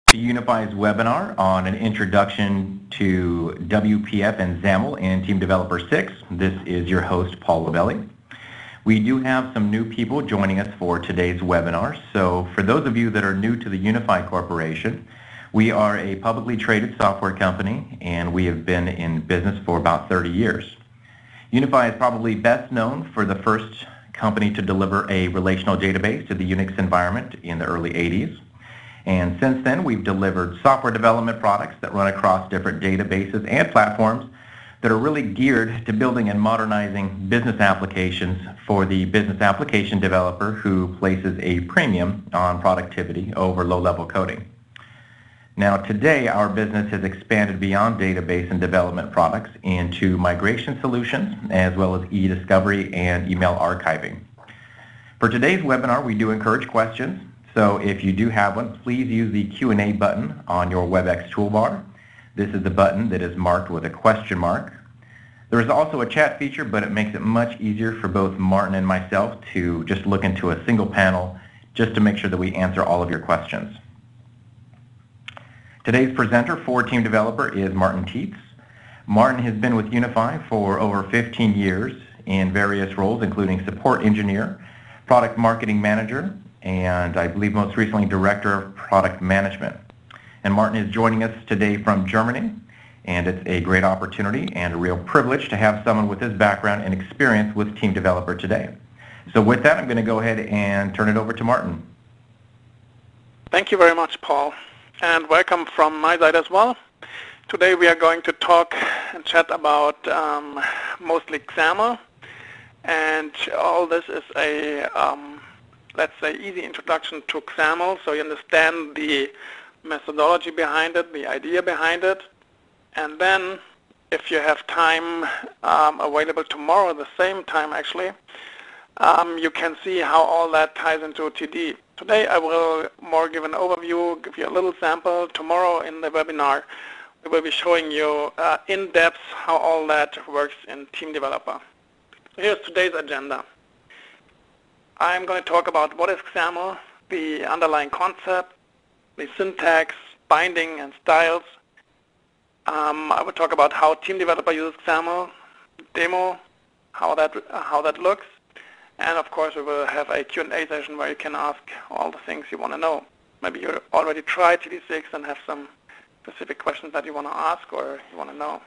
to Unify's webinar on an introduction to WPF and XAML in Team Developer 6. This is your host, Paul Labelli. We do have some new people joining us for today's webinar. So for those of you that are new to the Unify Corporation, we are a publicly traded software company and we have been in business for about 30 years. Unify is probably best known for the first company to deliver a relational database to the Unix environment in the early 80s. And since then, we've delivered software development products that run across different databases and platforms that are really geared to building and modernizing business applications for the business application developer who places a premium on productivity over low-level coding. Now, today, our business has expanded beyond database and development products into migration solutions, as well as e-discovery and email archiving. For today's webinar, we do encourage questions. So if you do have one, please use the Q&A button on your WebEx toolbar. This is the button that is marked with a question mark. There is also a chat feature, but it makes it much easier for both Martin and myself to just look into a single panel just to make sure that we answer all of your questions. Today's presenter for Team Developer is Martin Tietz. Martin has been with Unify for over 15 years in various roles, including support engineer, product marketing manager, and I believe most recently Director of Product Management. And Martin is joining us today from Germany, and it's a great opportunity and a real privilege to have someone with his background and experience with Team Developer today. So with that, I'm going to go ahead and turn it over to Martin. Thank you very much, Paul, and welcome from my side as well. Today we are going to talk and chat about mostly XAML, and all this is a let's say, easy introduction to XAML, so you understand the methodology behind it, the idea behind it. And then, if you have time available tomorrow, the same time actually, you can see how all that ties into TD. Today I will more give an overview, give you a little sample. Tomorrow in the webinar, we will be showing you in depth how all that works in Team Developer. Here's today's agenda. I'm going to talk about what is XAML, the underlying concept, the syntax, binding, and styles. I will talk about how Team Developer uses XAML, demo, how that looks, and of course we will have a Q&A session where you can ask all the things you want to know. Maybe you already tried TD6 and have some specific questions that you want to ask or you want to know.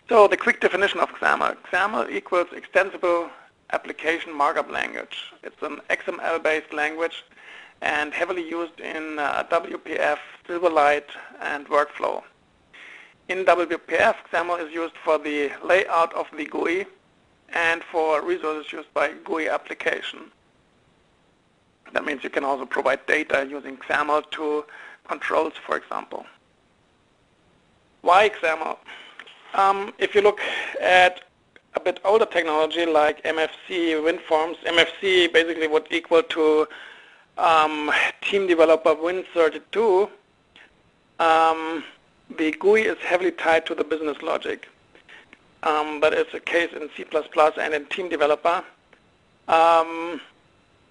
So the quick definition of XAML. XAML equals extensible application markup language. It's an XML-based language and heavily used in WPF, Silverlight, and workflow. In WPF, XAML is used for the layout of the GUI and for resources used by GUI application. That means you can also provide data using XAML to controls, for example. Why XAML? If you look at a bit older technology like MFC, WinForms, MFC basically would equal to Team Developer Win32. The GUI is heavily tied to the business logic. That is the case in C++ and in Team Developer. The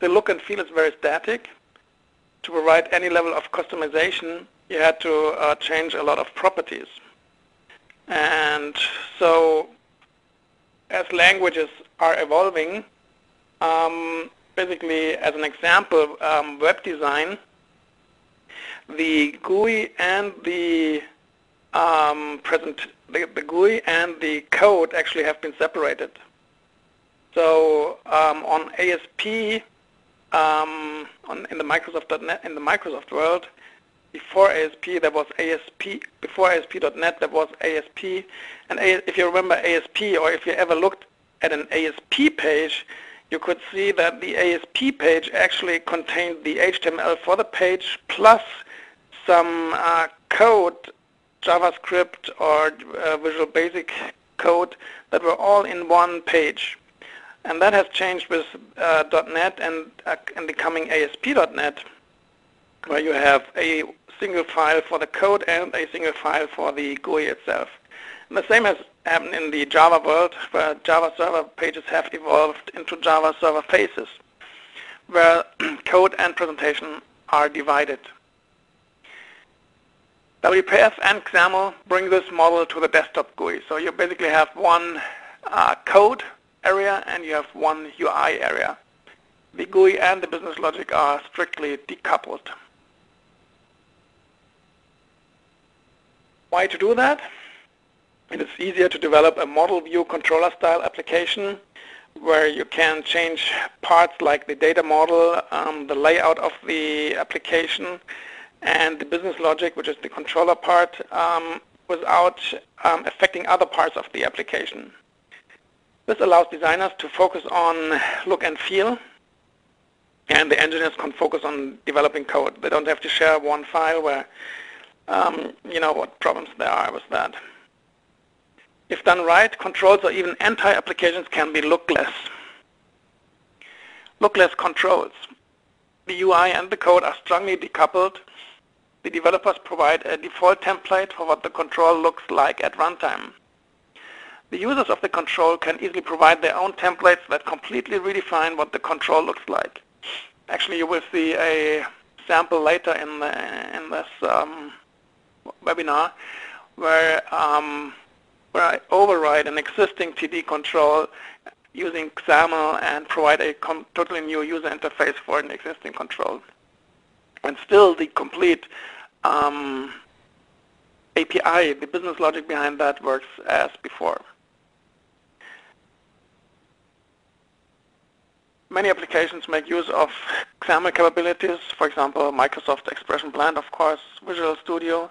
look and feel is very static. To provide any level of customization, you had to change a lot of properties. And so as languages are evolving, basically as an example, web design, the GUI and the GUI and the code actually have been separated. So on ASP, in the Microsoft.NET, in the Microsoft world, before ASP there was ASP. Before ASP.NET there was ASP, and if you remember ASP, or if you ever looked at an ASP page, you could see that the ASP page actually contained the HTML for the page plus some code, JavaScript or Visual Basic code that were all in one page. And that has changed with .NET and the coming ASP.NET, where you have a single file for the code and a single file for the GUI itself. And the same has happened in the Java world, where Java server pages have evolved into Java server faces, where code and presentation are divided. WPF and XAML bring this model to the desktop GUI. So you basically have one code area and you have one UI area. The GUI and the business logic are strictly decoupled. Why to do that? It is easier to develop a model view controller style application where you can change parts like the data model, the layout of the application, and the business logic, which is the controller part, without affecting other parts of the application. This allows designers to focus on look and feel, and the engineers can focus on developing code. They don't have to share one file where you know what problems there are with that. If done right, controls or even entire applications can be lookless. Lookless controls. The UI and the code are strongly decoupled. The developers provide a default template for what the control looks like at runtime. The users of the control can easily provide their own templates that completely redefine what the control looks like. Actually, you will see a sample later in this webinar where I override an existing TD control using XAML and provide a totally new user interface for an existing control. And still the complete API, the business logic behind that, works as before. Many applications make use of XAML capabilities, for example, Microsoft Expression Blend, of course, Visual Studio,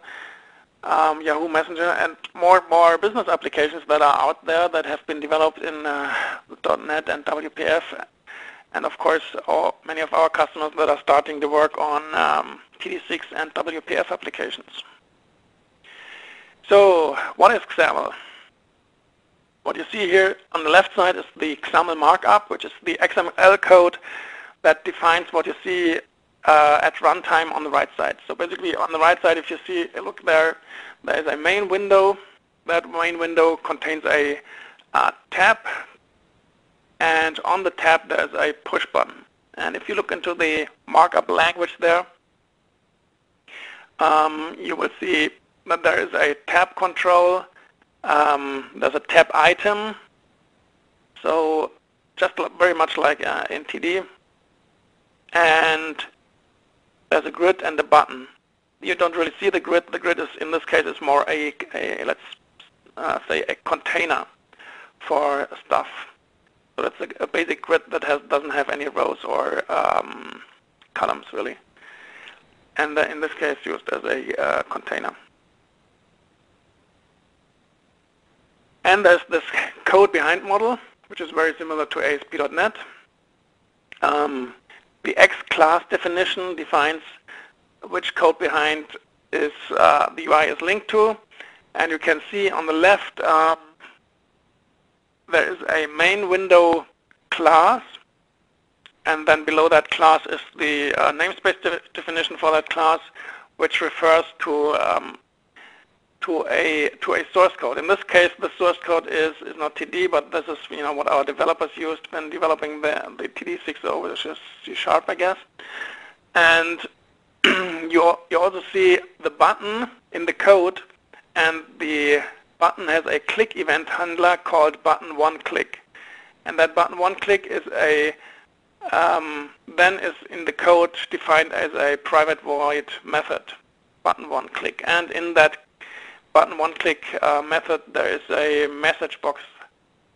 Yahoo Messenger, and more business applications that are out there that have been developed in .NET and WPF, and of course many of our customers that are starting to work on TD6 and WPF applications. So what is XAML? What you see here on the left side is the XAML markup, which is the XML code that defines what you see at runtime on the right side. So basically on the right side, if you see, look there is a main window. That main window contains a tab, and on the tab there's a push button. And if you look into the markup language there, you will see that there is a tab control, there's a tab item, so just very much like in TD, and there's a grid and a button. You don't really see the grid. The grid is, in this case, is more a let's say a container for stuff. So that's a basic grid that doesn't have any rows or columns really, and in this case used as a container. And there's this code behind model, which is very similar to ASP.NET. The X class definition defines which code behind is the UI is linked to, and you can see on the left there is a main window class, and then below that class is the namespace definition for that class, which refers to a source code. In this case, the source code is not TD, but this is what our developers used when developing the TD6.0, which is C#, I guess. And you also see the button in the code, and the button has a click event handler called button one click, and that button one click is then is in the code defined as a private void method, button one click, and in that button one click method there is a message box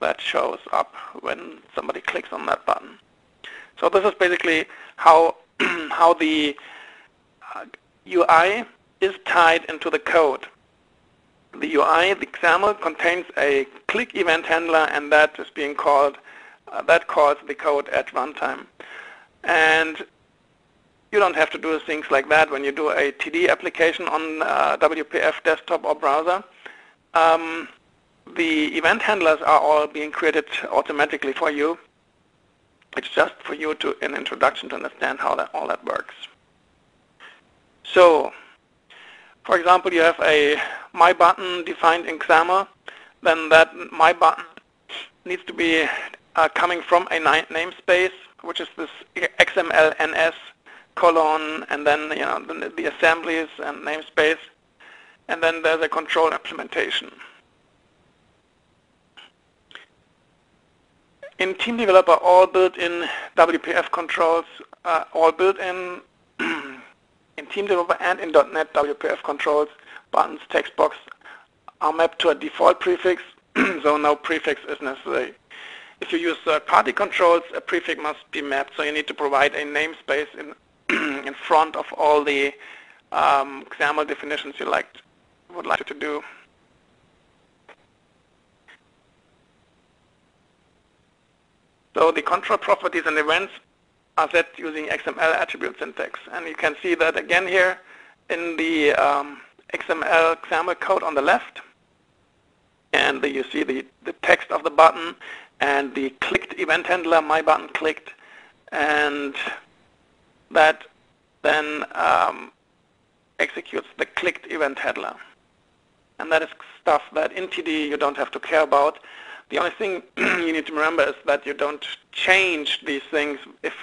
that shows up when somebody clicks on that button. So this is basically how the UI is tied into the code. The UI, the XAML, contains a click event handler, and that is being called that calls the code at runtime. And you don't have to do things like that when you do a TD application on WPF desktop or browser. The event handlers are all being created automatically for you. It's just for you to an introduction to understand how all that works. So, for example, you have a My button defined in XAML. Then that My button needs to be coming from a namespace, which is this XML NS colon, and then the assemblies and namespace, and then there's a control implementation. In Team Developer, all built-in WPF controls, all built-in in Team Developer and in .NET WPF controls, buttons, text box are mapped to a default prefix, so no prefix is necessary. If you use third-party controls, a prefix must be mapped, so you need to provide a namespace in front of all the XAML definitions you would like to do. So the control properties and events are set using XML attribute syntax. And you can see that again here in the XAML code on the left. And you see the text of the button and the clicked event handler, my button clicked, and that then executes the clicked event handler. And that is stuff that in TD you don't have to care about. The only thing you need to remember is that you don't change these things. If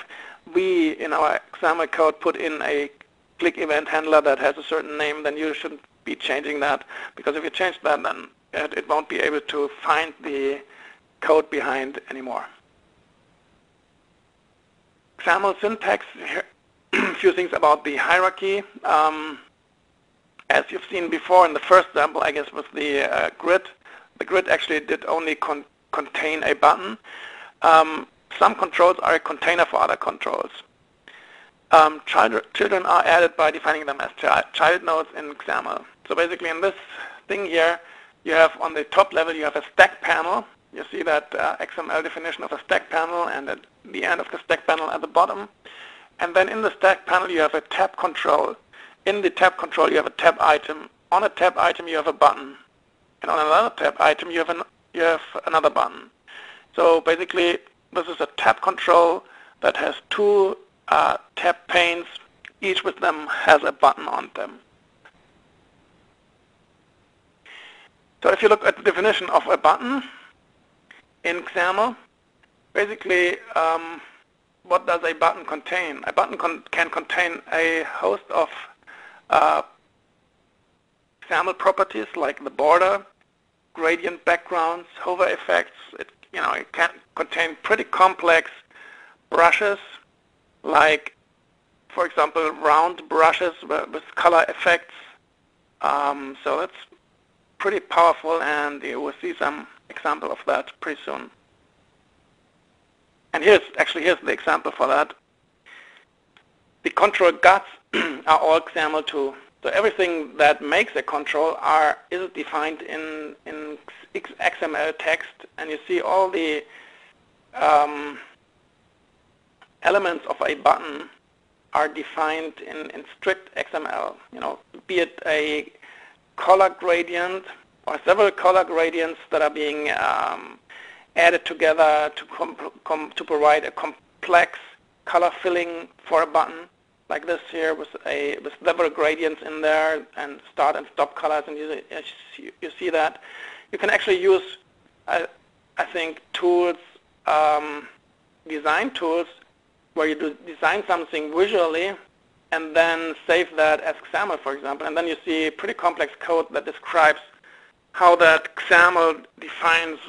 we, in our XAML code, put in a click event handler that has a certain name, then you shouldn't be changing that, because if you change that, then it won't be able to find the code behind anymore. XAML syntax, a few things about the hierarchy. As you've seen before in the first example, I guess, with the grid, the grid actually did only contain a button. Some controls are a container for other controls. Children are added by defining them as child nodes in XAML. So basically in this thing here, you have on the top level, you have a stack panel. You see that XML definition of a stack panel, and at the end of the stack panel at the bottom. And then in the stack panel, you have a tab control. In the tab control, you have a tab item. On a tab item, you have a button. And on another tab item, you have another button. So basically, this is a tab control that has two tab panes. Each with them has a button on them. So if you look at the definition of a button in XAML, basically, what does a button contain? A button can contain a host of XAML properties like the border, gradient backgrounds, hover effects. It can contain pretty complex brushes, like, for example, round brushes with color effects. So that's pretty powerful, and you will see some example of that pretty soon. And here's the example for that. The control guts are all XAML too. So everything that makes a control is defined in XML text, and you see all the elements of a button are defined in strict XML. Be it a color gradient or several color gradients that are being added together to provide a complex color filling for a button, like this here with several gradients in there and start and stop colors, and you see that. You can actually use, I think, tools, design tools, where you design something visually and then save that as XAML, for example, and then you see pretty complex code that describes how that XAML defines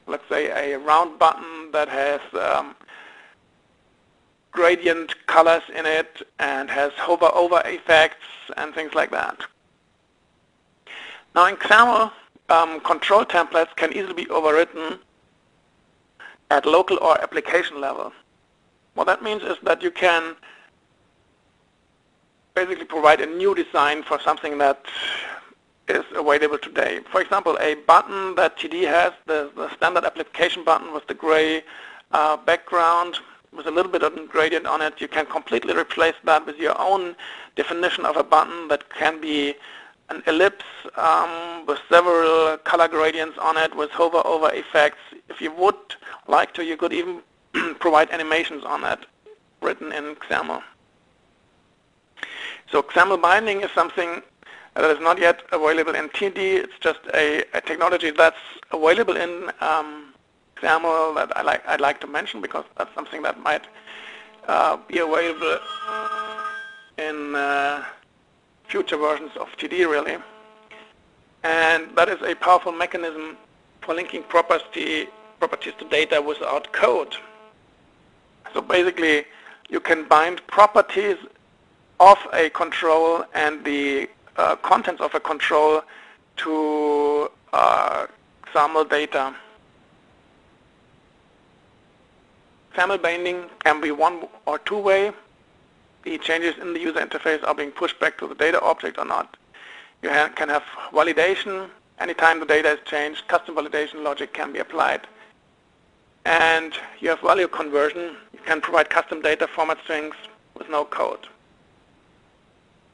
let's say, a round button that has gradient colors in it and has hover over effects and things like that. Now in XAML, control templates can easily be overwritten at local or application level. What that means is that you can basically provide a new design for something that is available today. For example, a button that TD has, the standard application button with the gray background with a little bit of gradient on it, you can completely replace that with your own definition of a button that can be an ellipse with several color gradients on it with hover over effects. If you would like to, you could even provide animations on it written in XAML. So XAML binding is something that is not yet available in TD. It's just a technology that's available in XAML that I'd like to mention, because that's something that might be available in future versions of TD, really. And that is a powerful mechanism for linking properties to data without code. So basically, you can bind properties of a control and the contents of a control to XAML data. XAML binding can be one or two-way. The changes in the user interface are being pushed back to the data object or not. You can have validation. Anytime the data is changed, custom validation logic can be applied. And you have value conversion. You can provide custom data format strings with no code.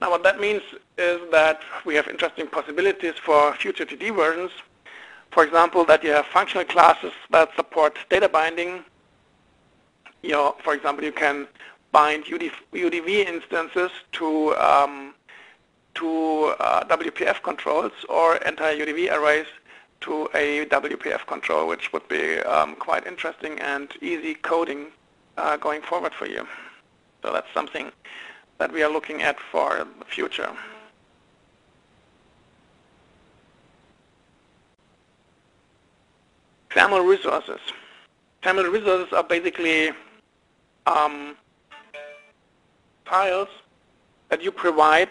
Now what that means is that we have interesting possibilities for future TD versions. For example, that you have functional classes that support data binding. For example, you can bind UDV instances to WPF controls or entire UDV arrays to a WPF control, which would be quite interesting and easy coding going forward for you. So that's something that we are looking at for the future. XAML resources. XAML resources are basically files that you provide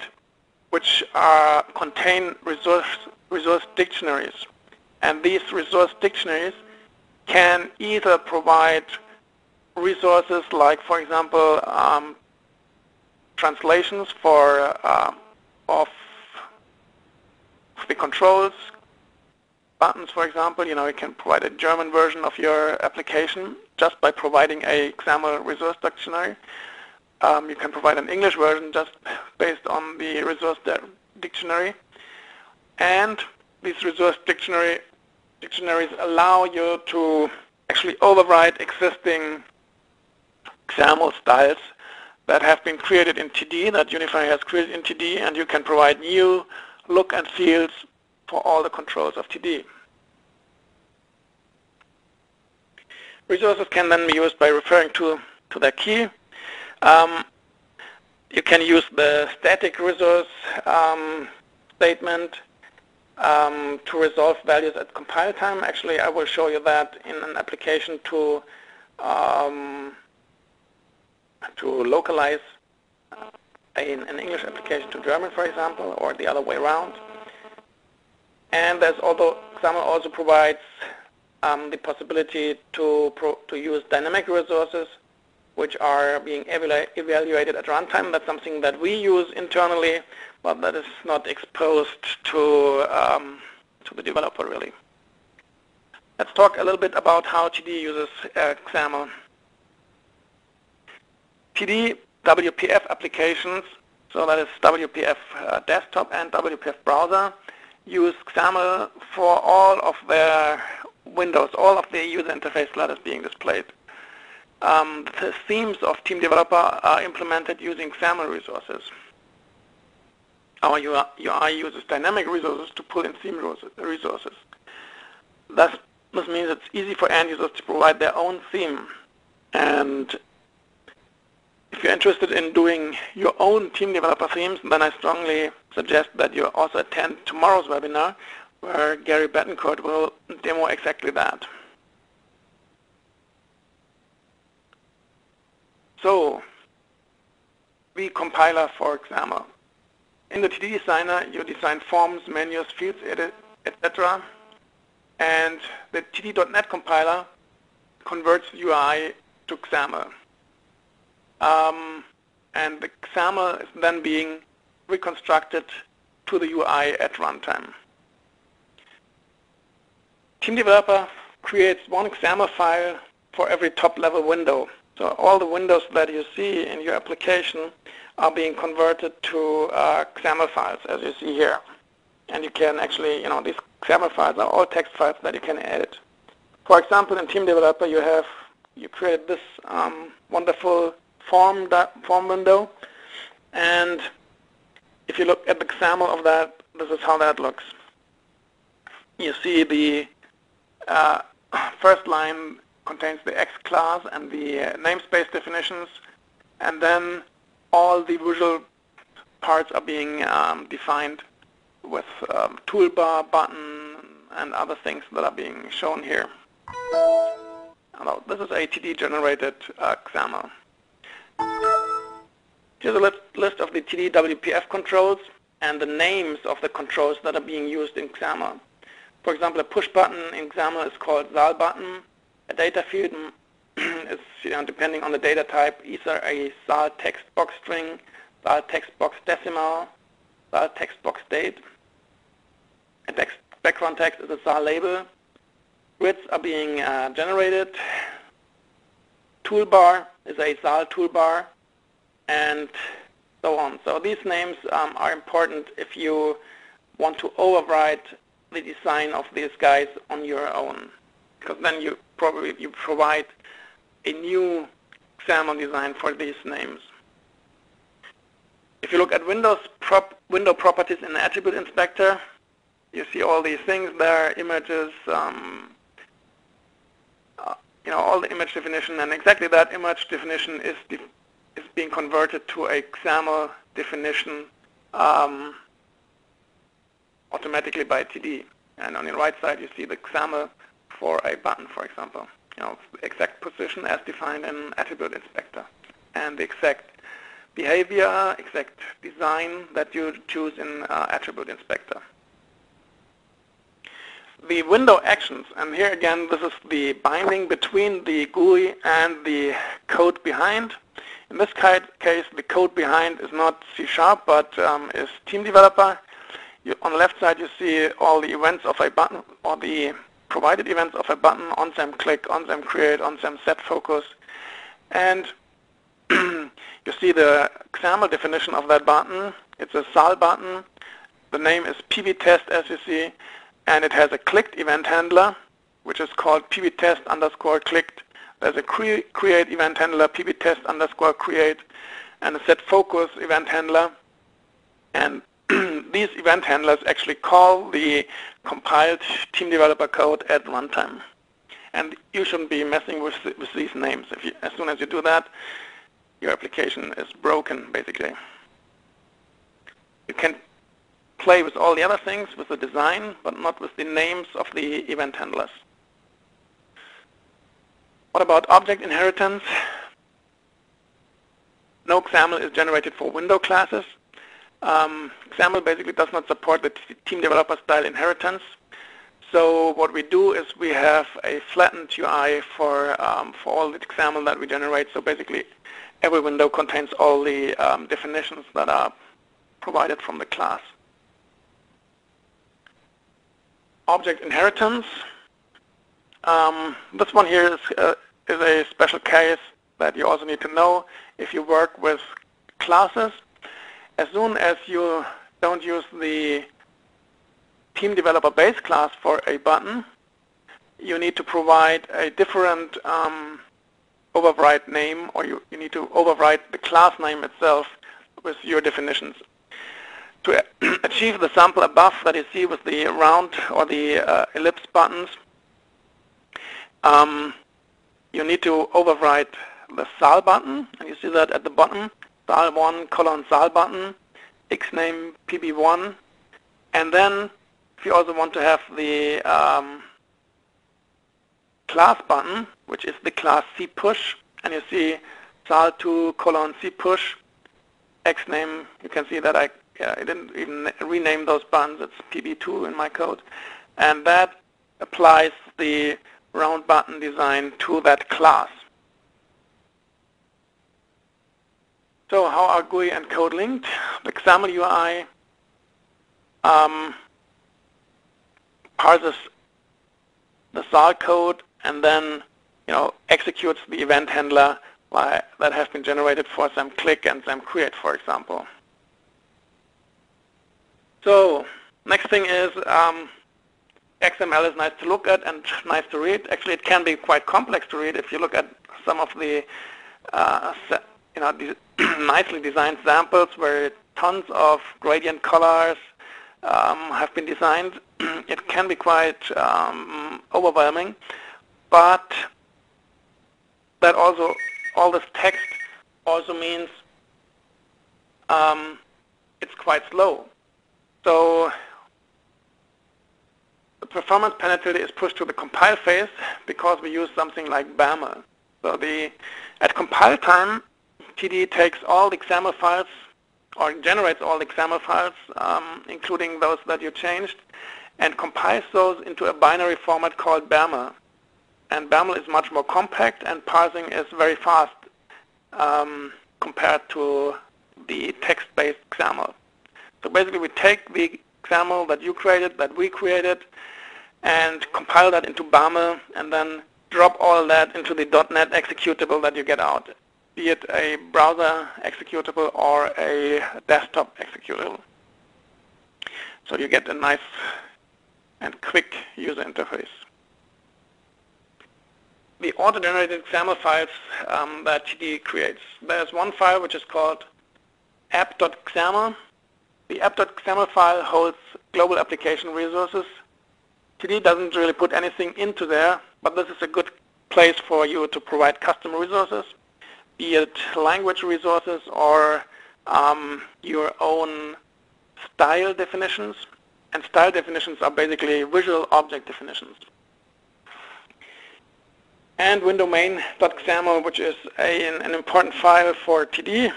which contain resource dictionaries. And these resource dictionaries can either provide resources like, for example, translations of the controls, buttons, for example. You can provide a German version of your application just by providing a XAML resource dictionary. You can provide an English version just based on the resource dictionary. And these resource dictionaries allow you to actually override existing XAML styles that have been created in TD, that Unify has created in TD, and you can provide new look and feels for all the controls of TD. Resources can then be used by referring to their key. You can use the static resource statement to resolve values at compile time. Actually, I will show you that in an application to localize an English application to German, for example, or the other way around. And there's also XAML also provides the possibility to use dynamic resources, which are being evaluated at runtime. That's something that we use internally, but that is not exposed to the developer, really. Let's talk a little bit about how TD uses XAML. TD WPF applications, so that is WPF desktop and WPF browser, use XAML for all of their windows, all of the user interface that is being displayed. The themes of Team Developer are implemented using XAML resources. Our UI uses dynamic resources to pull in theme resources. This means it's easy for end users to provide their own theme. And if you're interested in doing your own Team Developer themes, then I strongly suggest that you also attend tomorrow's webinar, where Gary Betancourt will demo exactly that. So, the compiler for XAML. In the TD Designer, you design forms, menus, fields, etc. And the TD.NET compiler converts UI to XAML. And the XAML is then being reconstructed to the UI at runtime. Team Developer creates one XAML file for every top-level window. So all the windows that you see in your application are being converted to XAML files, as you see here. And you can actually, these XAML files are all text files that you can edit. For example, in Team Developer, you created this wonderful form window, and if you look at the XAML of that, this is how that looks. You see the first line contains the X class and the namespace definitions, and then all the visual parts are being defined with toolbar, button, and other things that are being shown here. This is a TD-generated XAML. Here's a list of the TD WPF controls and the names of the controls that are being used in XAML. For example, a push button in XAML is called SAL button. A data field is, depending on the data type, either a SAL text box string, SAL text box decimal, SAL text box date. A background text is a SAL label. Grids are being generated. Toolbar is a SAL toolbar, and so on. So these names are important if you want to override the design of these guys on your own, because then you provide a new XAML design for these names. If you look at window properties in the attribute inspector, you see all these things there, images, all the image definition, and exactly that image definition is being converted to a XAML definition automatically by TD. And on the right side, you see the XAML for a button, for example. The exact position as defined in attribute inspector, and the exact behavior, exact design that you choose in attribute inspector. The window actions, and here again, this is the binding between the GUI and the code behind. In this case, the code behind is not C#, but is team developer. On the left side, you see all the events of a button, or the provided events of a button: on-sem click, on-sem create, on-sem set focus. And you see the XAML definition of that button. It's a SAL button. The name is pbtest, as you see, and it has a clicked event handler, which is called pbtest_clicked. There's a create event handler, pbtest_create, and a set focus event handler. And these event handlers actually call the compiled team developer code at runtime. And you shouldn't be messing with these names. As soon as you do that, your application is broken, basically. You can play with all the other things, with the design, but not with the names of the event handlers. What about object inheritance? No XAML is generated for window classes. XAML basically does not support the team developer style inheritance. So what we do is we have a flattened UI for all the XAML that we generate. So basically, every window contains all the definitions that are provided from the class. Object inheritance. This one here is a special case that you also need to know if you work with classes. As soon as you don't use the team developer base class for a button, you need to provide a different override name, or you need to override the class name itself with your definitions. To achieve the sample above that you see with the round or the ellipse buttons, you need to override the SAL button, and you see that at the bottom, SAL1: SAL button, xname pb1, and then if you also want to have the class button, which is the class cpush, and you see SAL2: cpush, xname, you can see that I didn't even rename those buttons, it's pb2 in my code, and that applies the round button design to that class. So how are GUI and code linked? The XAML UI parses the SAL code and then executes the event handler that have been generated for some click and some create, for example. So next thing is XML is nice to look at and nice to read. Actually, it can be quite complex to read if you look at some of the nicely designed samples where tons of gradient colors have been designed. It can be quite overwhelming, but that also, all this text also means it's quite slow. So the performance penalty is pushed to the compile phase because we use something like BAML. So at compile time, TD takes all the XAML files or generates all the XAML files, including those that you changed, and compiles those into a binary format called BAML. And BAML is much more compact, and parsing is very fast compared to the text-based XAML. So basically we take the XAML that you created, that we created, and compile that into BAML, and then drop all that into the .NET executable that you get out, be it a browser executable or a desktop executable. So you get a nice and quick user interface. The auto-generated XAML files that TD creates. There's one file which is called app.xaml. The app.xaml file holds global application resources. TD doesn't really put anything into there, but this is a good place for you to provide custom resources, be it language resources or your own style definitions. And style definitions are basically visual object definitions. And window main.xaml, which is an important file for TD,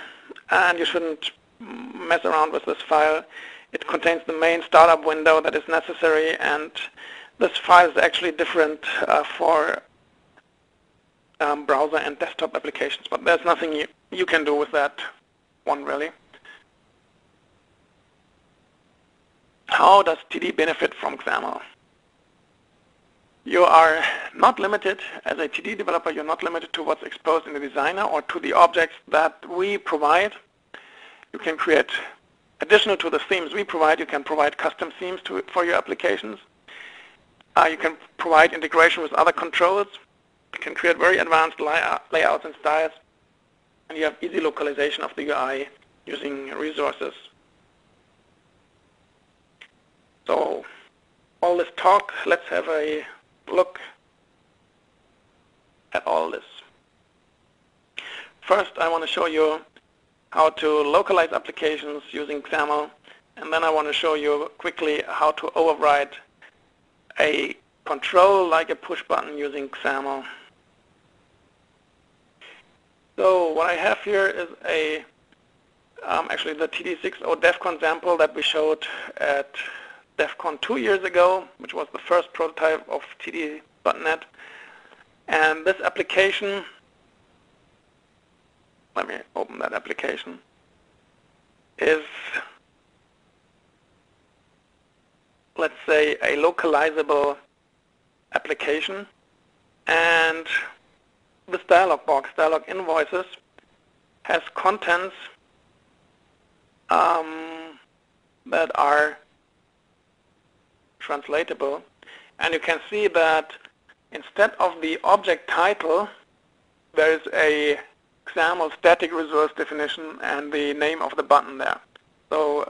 and you shouldn't mess around with this file. It contains the main startup window that is necessary, and this file is actually different for browser and desktop applications, but there's nothing you can do with that one really. How does TD benefit from XAML? You are not limited, as a TD developer, you're not limited to what's exposed in the designer or to the objects that we provide. You can create, additional to the themes we provide, you can provide custom themes for your applications. You can provide integration with other controls. You can create very advanced layouts and styles. And you have easy localization of the UI using resources. So all this talk, let's have a look at all this. First, I want to show you how to localize applications using XAML, and then I want to show you quickly how to override a control like a push button using XAML. So what I have here is actually the TD6.0 DEFCON sample that we showed at DEFCON 2 years ago, which was the first prototype of TD.NET. And this application, let me open that application, is, let's say, a localizable application. And this dialog box, dialog invoices, has contents that are translatable, and you can see that instead of the object title, there is a XAML static resource definition and the name of the button there. So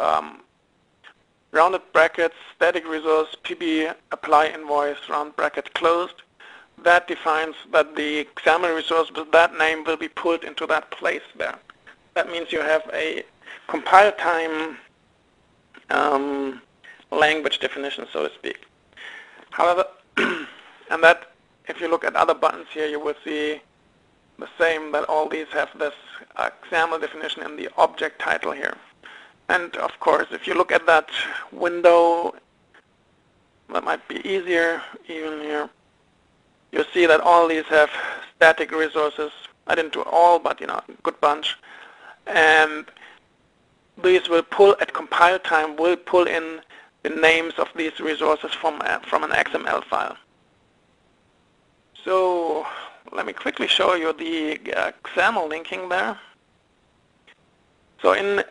rounded brackets, static resource, PB, apply invoice, round bracket closed. That defines that the XAML resource with that name will be pulled into that place there. That means you have a compile time language definition, so to speak. However, and that if you look at other buttons here, you will see the same, that all these have this XAML definition in the object title here. And of course, if you look at that window, that might be easier even here. You see that all these have static resources. I didn't do all, but a good bunch. And these will pull at compile time, will pull in the names of these resources from an XML file. So let me quickly show you the XAML linking there. So in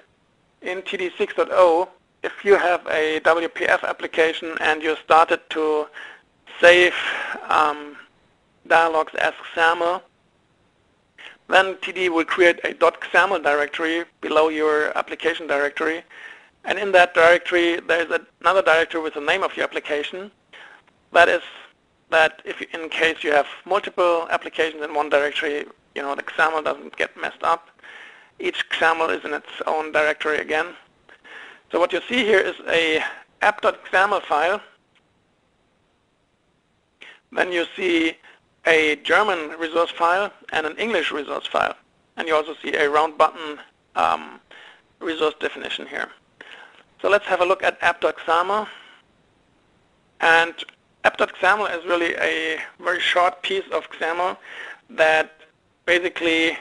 TD6.0, if you have a WPF application and you started to save dialogs as XAML, then TD will create a .xaml directory below your application directory, and in that directory there is another directory with the name of your application. That is that if in case you have multiple applications in one directory, the XAML doesn't get messed up. Each XAML is in its own directory again. So what you see here is a app.xaml file. Then you see a German resource file and an English resource file. And you also see a round button resource definition here. So let's have a look at app.xaml. And app.xaml is really a very short piece of XAML that basically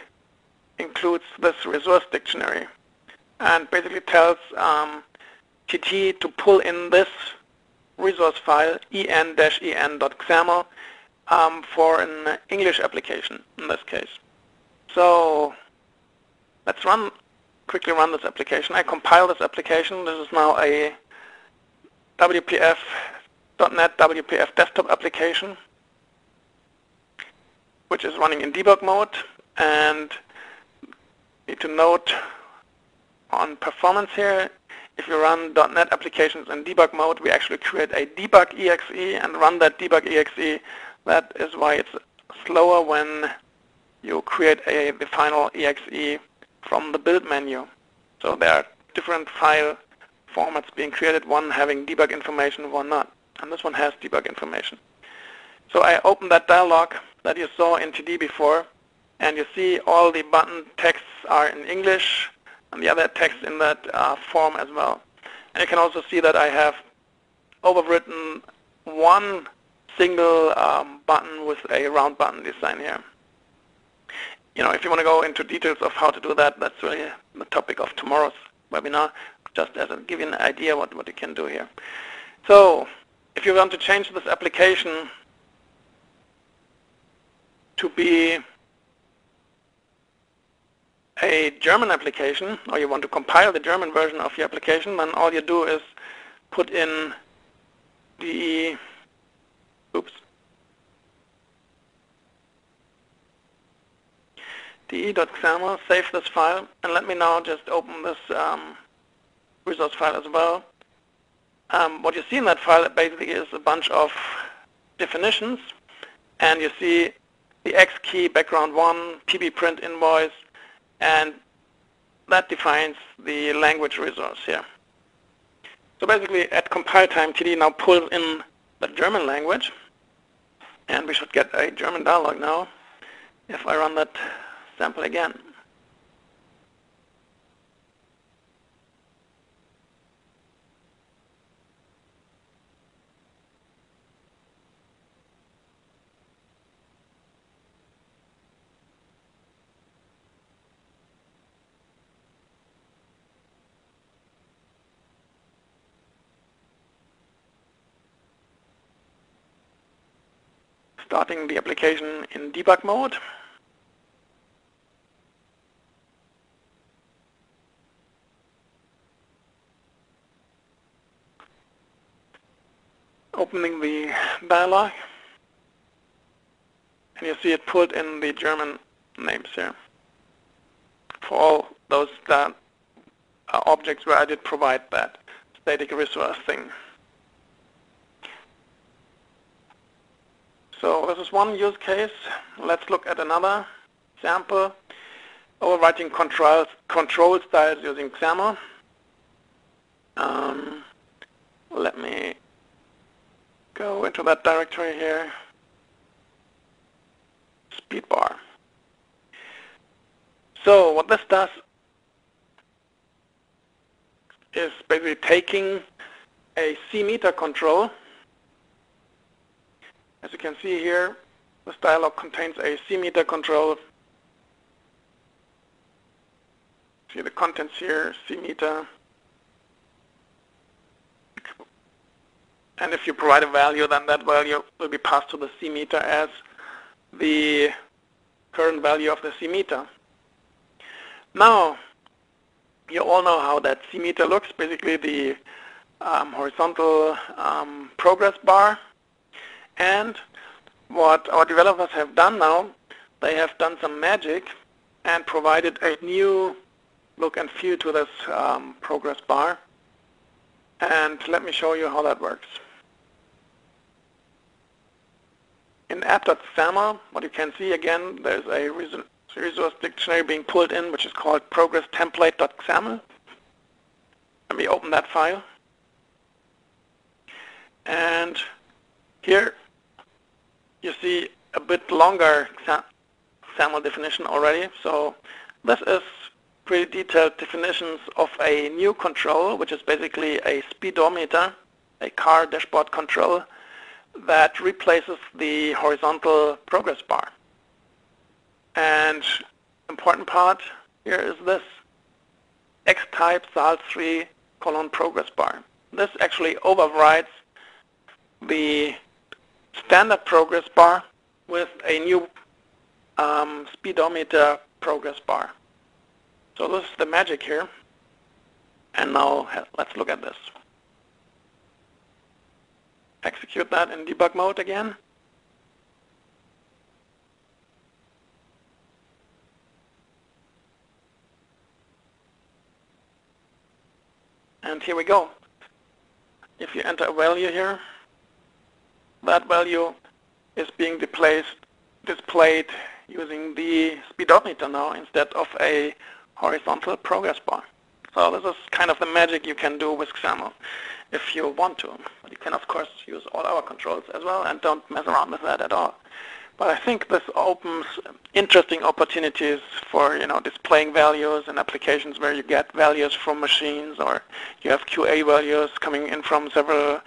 includes this resource dictionary and basically tells TT to pull in this resource file en-en.xaml for an English application in this case. So let's quickly run this application. I compile this application. This is now a WPF.NET WPF desktop application which is running in debug mode, and need to note on performance here, if you run .NET applications in debug mode, we actually create a debug exe and run that debug exe. That is why it's slower when you create the final exe from the build menu. So there are different file formats being created, one having debug information, one not. And this one has debug information. So I open that dialog that you saw in TD before, and you see all the button texts are in English and the other text in that form as well. And you can also see that I have overwritten one single button with a round button design here. If you want to go into details of how to do that, that's really the topic of tomorrow's webinar, just as give you an idea what you can do here. So if you want to change this application to be a German application, or you want to compile the German version of your application, then all you do is put in the de.xaml, save this file, and let me now just open this resource file as well. What you see in that file basically is a bunch of definitions, and you see the X key, background 1, PB print invoice, and that defines the language resource here. So basically at compile time, TD now pulls in the German language, and we should get a German dialog now if I run that sample again. Starting the application in debug mode. Opening the dialog, and you see it pulled in the German names here for all those objects where I did provide that static resource thing. So this is one use case. Let's look at another example. Overwriting control styles using XAML. Let me go into that directory here. Speed bar. So what this does is basically taking a CMeter control. As you can see here, this dialog contains a CMeter control. See the contents here, CMeter. And if you provide a value, then that value will be passed to the CMeter as the current value of the CMeter. Now, you all know how that CMeter looks, basically the horizontal progress bar. And what our developers have done now, they have done some magic and provided a new look and feel to this progress bar. And let me show you how that works. In app.xaml, what you can see again, there's a resource dictionary being pulled in, which is called progress template.xaml. Let me open that file. And here you see a bit longer XAML definition already. So this is pretty detailed definitions of a new control, which is basically a speedometer, a car dashboard control that replaces the horizontal progress bar. And important part here is this X-type SAL3 : progress bar. This actually overrides the standard progress bar with a new speedometer progress bar. So this is the magic here. And now let's look at this. Execute that in debug mode again. And here we go. If you enter a value here, that value is being displayed using the speedometer now instead of a horizontal progress bar. So this is kind of the magic you can do with XAML if you want to. But you can of course use all our controls as well and don't mess around with that at all. But I think this opens interesting opportunities for displaying values in applications where you get values from machines, or you have QA values coming in from several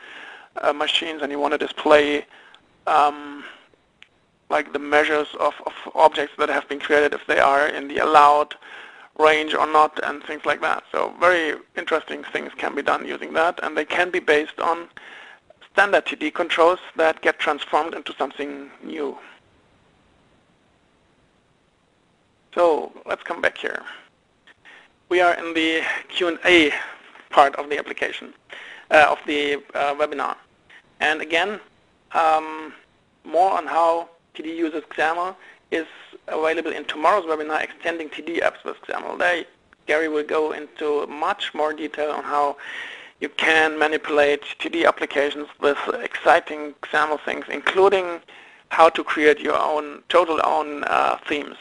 machines and you want to display like the measures of objects that have been created, if they are in the allowed range or not, and things like that. So very interesting things can be done using that, and they can be based on standard TD controls that get transformed into something new. So let's come back here. We are in the Q&A part of the application, of the webinar. And again, more on how TD uses XAML is available in tomorrow's webinar, Extending TD Apps with XAML. Gary will go into much more detail on how you can manipulate TD applications with exciting XAML things, including how to create your own, total own themes.